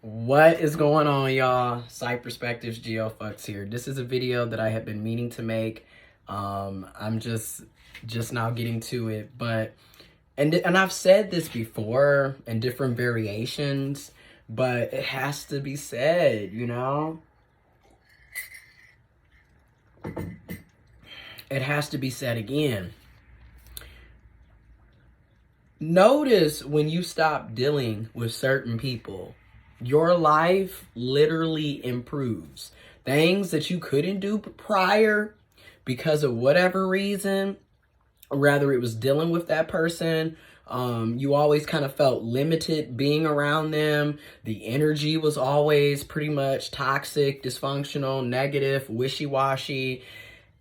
What is going on, y'all? Side Perspectives GeoFucks here. This is a video that I have been meaning to make. I'm just now getting to it, but and I've said this before in different variations, but it has to be said, you know? It has to be said again. Notice when you stop dealing with certain people, your life literally improves. Things that you couldn't do prior because of whatever reason, rather it was dealing with that person, you always kind of felt limited being around them. The energy was always pretty much toxic, dysfunctional, negative, wishy-washy.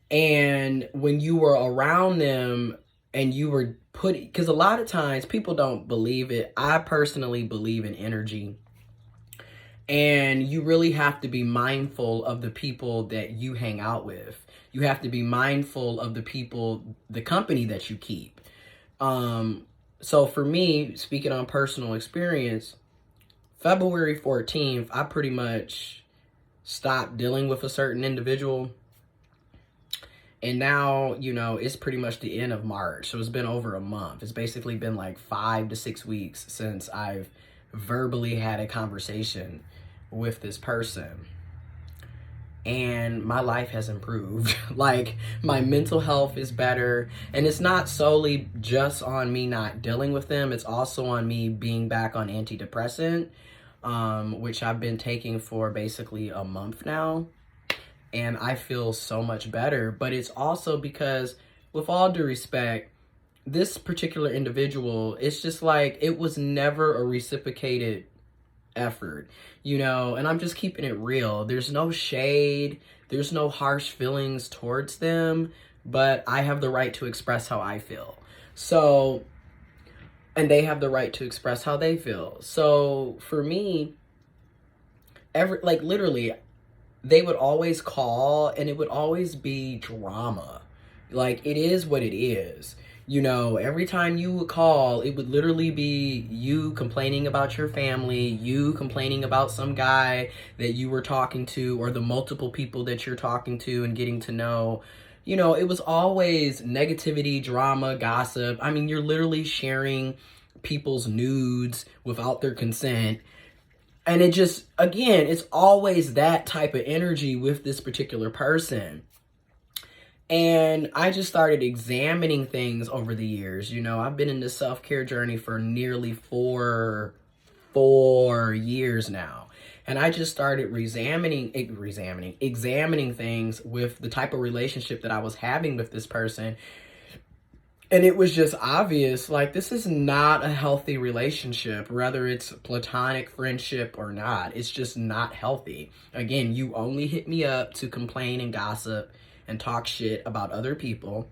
And when you were around them and you were putting, because a lot of times people don't believe it. I personally believe in energy. And you really have to be mindful of the people that you hang out with. You have to be mindful of the people, the company that you keep. So for me, speaking on personal experience, February 14th, I pretty much stopped dealing with a certain individual. And now, you know, it's pretty much the end of March. So it's been over a month. It's basically been like 5 to 6 weeks since I've verbally had a conversation with this person. And my life has improved. Like, my mental health is better. And it's not solely just on me not dealing with them. It's also on me being back on antidepressant, which I've been taking for basically a month now. And I feel so much better. But it's also because, with all due respect, this particular individual, it's just like, it was never a reciprocated effort, you know, and I'm just keeping it real. There's no shade, there's no harsh feelings towards them, but I have the right to express how I feel. So, and they have the right to express how they feel. So for me, literally, they would always call and it would always be drama. Like, it is what it is. You know, every time you would call, it would literally be you complaining about your family, you complaining about some guy that you were talking to, or the multiple people that you're talking to and getting to know. You know, it was always negativity, drama, gossip. I mean, you're literally sharing people's nudes without their consent. And it just, again, it's always that type of energy with this particular person. And I just started examining things over the years. You know, I've been in this self-care journey for nearly four years now. And I just started examining things with the type of relationship that I was having with this person. And it was just obvious, like, this is not a healthy relationship, whether it's platonic friendship or not. It's just not healthy. Again, you only hit me up to complain and gossip and talk shit about other people.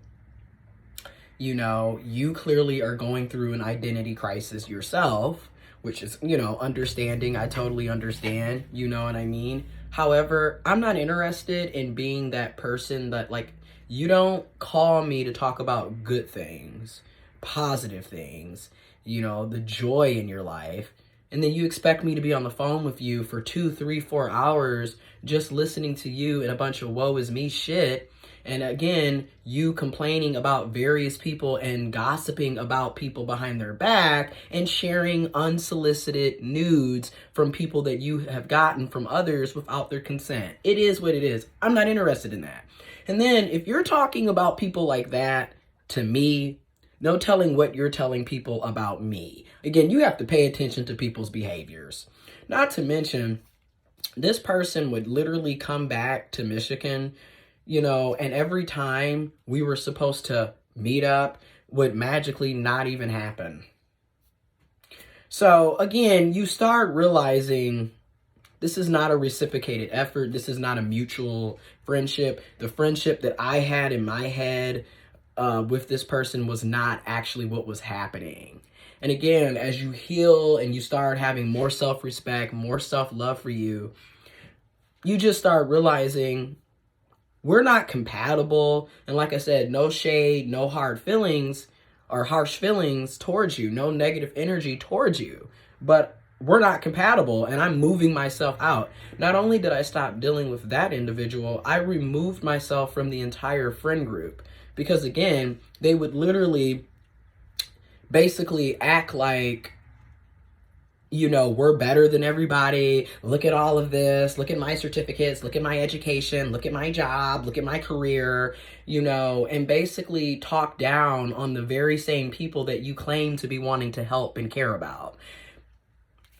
You know, you clearly are going through an identity crisis yourself, which is, you know, understanding. I totally understand, you know what I mean? However, I'm not interested in being that person that, like, you don't call me to talk about good things, positive things, you know, the joy in your life. And then you expect me to be on the phone with you for 2, 3, 4 hours just listening to you and a bunch of woe is me shit. And again, you complaining about various people and gossiping about people behind their back and sharing unsolicited nudes from people that you have gotten from others without their consent. It is what it is. I'm not interested in that. And then if you're talking about people like that to me, no telling what you're telling people about me. Again, you have to pay attention to people's behaviors. Not to mention, this person would literally come back to Michigan, you know, and every time we were supposed to meet up would magically not even happen. So again, you start realizing this is not a reciprocated effort. This is not a mutual friendship. The friendship that I had in my head with this person was not actually what was happening. And again, as you heal and you start having more self-respect, more self-love for you, you just start realizing we're not compatible. And like I said, no shade, no hard feelings or harsh feelings towards you, no negative energy towards you. But we're not compatible and I'm moving myself out. Not only did I stop dealing with that individual, I removed myself from the entire friend group because, again, they would literally basically act like, you know, we're better than everybody. Look at all of this. Look at my certificates. Look at my education. Look at my job. Look at my career, you know, and basically talk down on the very same people that you claim to be wanting to help and care about.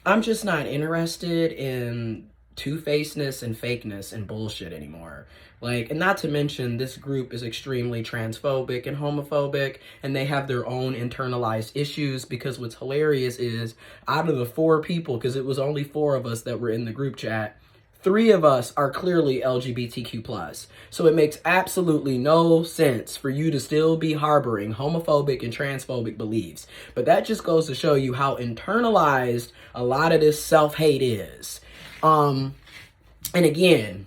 I'm just not interested in two-facedness and fakeness and bullshit anymore. Like, and not to mention, this group is extremely transphobic and homophobic, and they have their own internalized issues, because what's hilarious is, out of the 4 people, because it was only 4 of us that were in the group chat, 3 of us are clearly LGBTQ+. So it makes absolutely no sense for you to still be harboring homophobic and transphobic beliefs. But that just goes to show you how internalized a lot of this self-hate is. And again,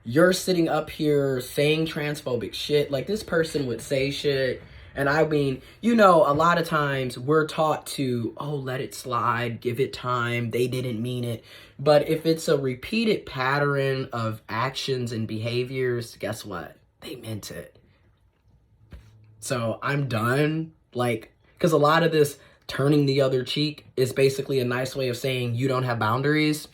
you're sitting up here saying transphobic shit. Like, this person would say shit. And I mean, you know, a lot of times we're taught to, oh, let it slide, give it time, they didn't mean it. But if it's a repeated pattern of actions and behaviors, guess what? They meant it. So I'm done. Like, because a lot of this turning the other cheek is basically a nice way of saying you don't have boundaries.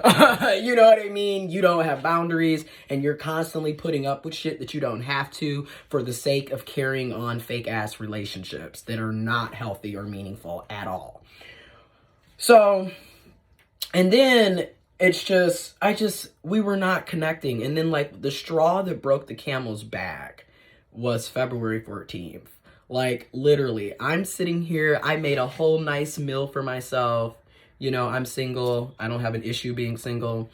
You know what I mean? You don't have boundaries, and you're constantly putting up with shit that you don't have to for the sake of carrying on fake ass relationships that are not healthy or meaningful at all. So, and then it's just, we were not connecting. And then, like, the straw that broke the camel's back was February 14th. Like, literally, I'm sitting here, I made a whole nice meal for myself. You know, I'm single. I don't have an issue being single.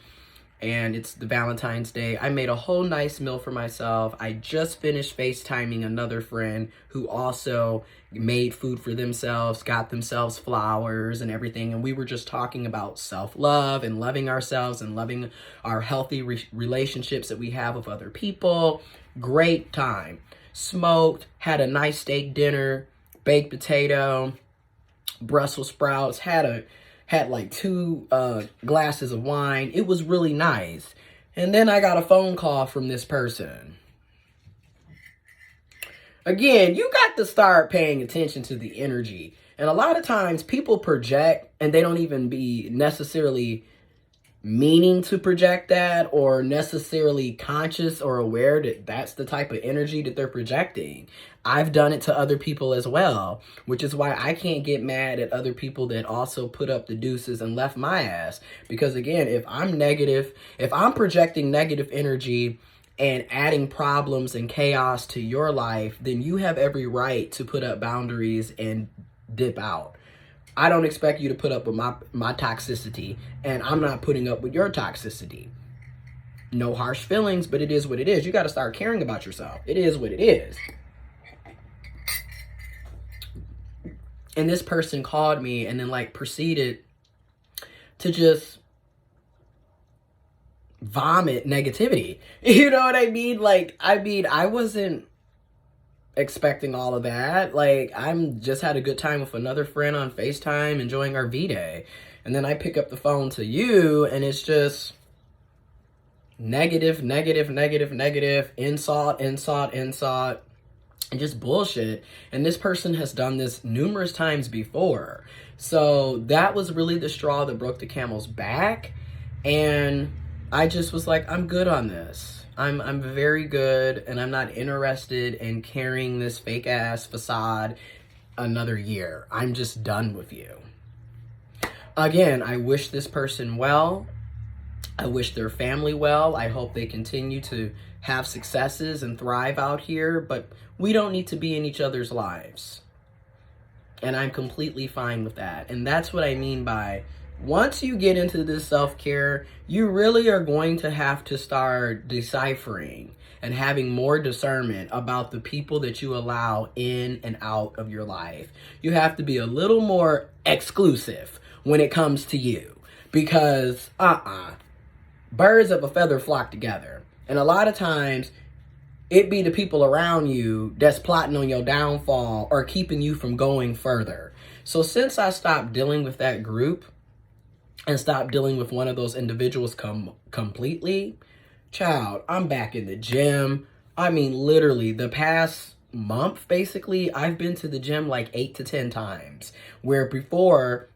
And it's the Valentine's Day. I made a whole nice meal for myself. I just finished FaceTiming another friend who also made food for themselves, got themselves flowers and everything. And we were just talking about self-love and loving ourselves and loving our healthy relationships that we have with other people. Great time. Smoked, had a nice steak dinner, baked potato, Brussels sprouts, had like 2 glasses of wine. It was really nice. And then I got a phone call from this person. Again, you got to start paying attention to the energy. And a lot of times people project and they don't even be necessarily meaning to project that or necessarily conscious or aware that that's the type of energy that they're projecting. I've done it to other people as well, which is why I can't get mad at other people that also put up the deuces and left my ass. Because again, if I'm negative, if I'm projecting negative energy and adding problems and chaos to your life, then you have every right to put up boundaries and dip out. I don't expect you to put up with my toxicity, and I'm not putting up with your toxicity. No harsh feelings, but it is what it is. You got to start caring about yourself. It is what it is. And this person called me and then like proceeded to just vomit negativity. You know what I mean? Like, I wasn't expecting all of that. Like, I'm just had a good time with another friend on FaceTime, enjoying our V-Day. And then I pick up the phone to you, and it's just negative, insult, and just bullshit. And this person has done this numerous times before. So that was really the straw that broke the camel's back. And I just was like, I'm good on this. I'm very good, and I'm not interested in carrying this fake ass facade another year. I'm just done with you. Again, I wish this person well. I wish their family well. I hope they continue to have successes and thrive out here, but we don't need to be in each other's lives. And I'm completely fine with that. And that's what I mean by, once you get into this self-care, you really are going to have to start deciphering and having more discernment about the people that you allow in and out of your life. You have to be a little more exclusive when it comes to you, because birds of a feather flock together. And a lot of times it be the people around you that's plotting on your downfall or keeping you from going further. So since I stopped dealing with that group, and stop dealing with one of those individuals completely, child, I'm back in the gym. I mean, literally, the past month, basically, I've been to the gym like 8 to 10 times, where before,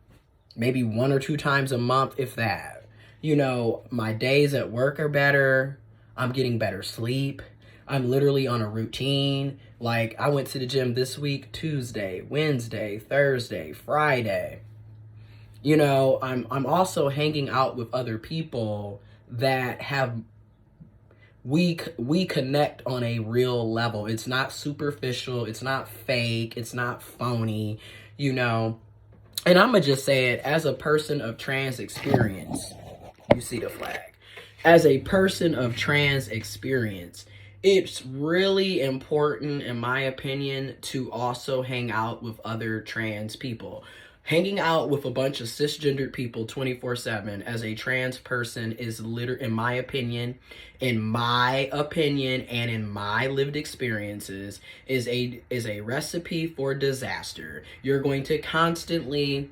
maybe 1 or 2 times a month, if that. You know, my days at work are better. I'm getting better sleep. I'm literally on a routine. Like, I went to the gym this week, Tuesday, Wednesday, Thursday, Friday. You know, I'm also hanging out with other people that have we connect on a real level. It's not superficial, it's not fake, it's not phony, you know. And I'm gonna just say it, as a person of trans experience, you see the flag. As a person of trans experience, it's really important, in my opinion, to also hang out with other trans people. Hanging out with a bunch of cisgendered people 24/7 as a trans person is literally, in my opinion, and in my lived experiences, is a recipe for disaster. You're going to constantly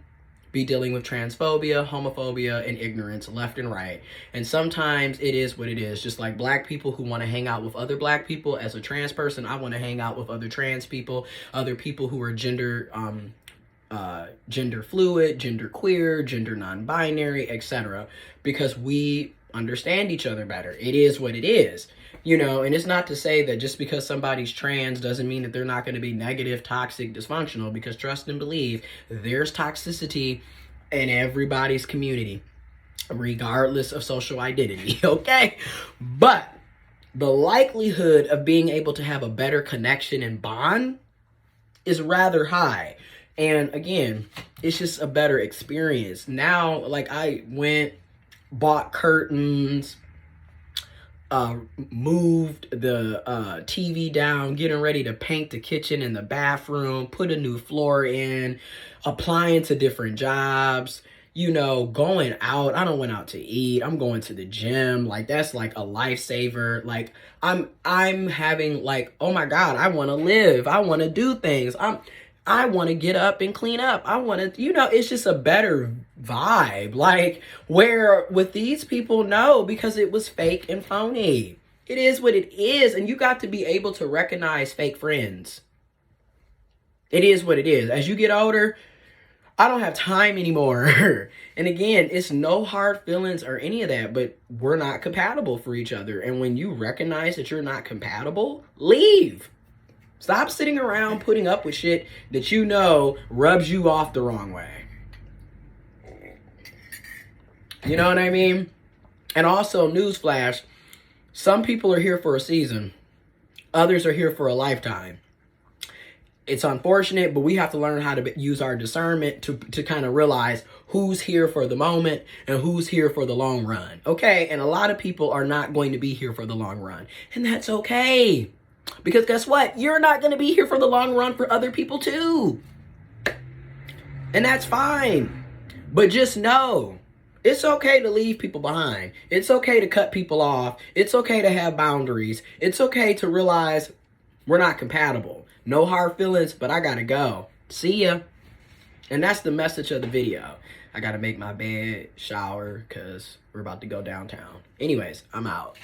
be dealing with transphobia, homophobia, and ignorance left and right. And sometimes it is what it is. Just like black people who want to hang out with other black people, as a trans person, I want to hang out with other trans people, other people who are gender fluid, gender queer, gender non-binary, etc. Because we understand each other better. It is what it is. You know, and it's not to say that just because somebody's trans doesn't mean that they're not going to be negative, toxic, dysfunctional, because trust and believe, there's toxicity in everybody's community, regardless of social identity, okay? But the likelihood of being able to have a better connection and bond is rather high. And again, it's just a better experience. Now, like, I bought curtains, moved the TV down, getting ready to paint the kitchen and the bathroom, put a new floor in, applying to different jobs, you know, going out. I don't went out to eat. I'm going to the gym. Like, that's like a lifesaver. Like, I'm having like, oh my God, I want to live. I want to do things. I want to get up and clean up. I want to, you know, it's just a better vibe. Like, where with these people, no, because it was fake and phony. It is what it is. And you got to be able to recognize fake friends. It is what it is. As you get older, I don't have time anymore. And again, it's no hard feelings or any of that, but we're not compatible for each other. And when you recognize that you're not compatible, leave. Stop sitting around putting up with shit that you know rubs you off the wrong way. You know what I mean? And also, newsflash, some people are here for a season. Others are here for a lifetime. It's unfortunate, but we have to learn how to use our discernment to kind of realize who's here for the moment and who's here for the long run. Okay? And a lot of people are not going to be here for the long run. And that's okay. Because guess what? You're not going to be here for the long run for other people too. And that's fine. But just know, it's okay to leave people behind. It's okay to cut people off. It's okay to have boundaries. It's okay to realize we're not compatible. No hard feelings, but I gotta go. See ya. And that's the message of the video. I gotta make my bed, shower, because we're about to go downtown. Anyways, I'm out.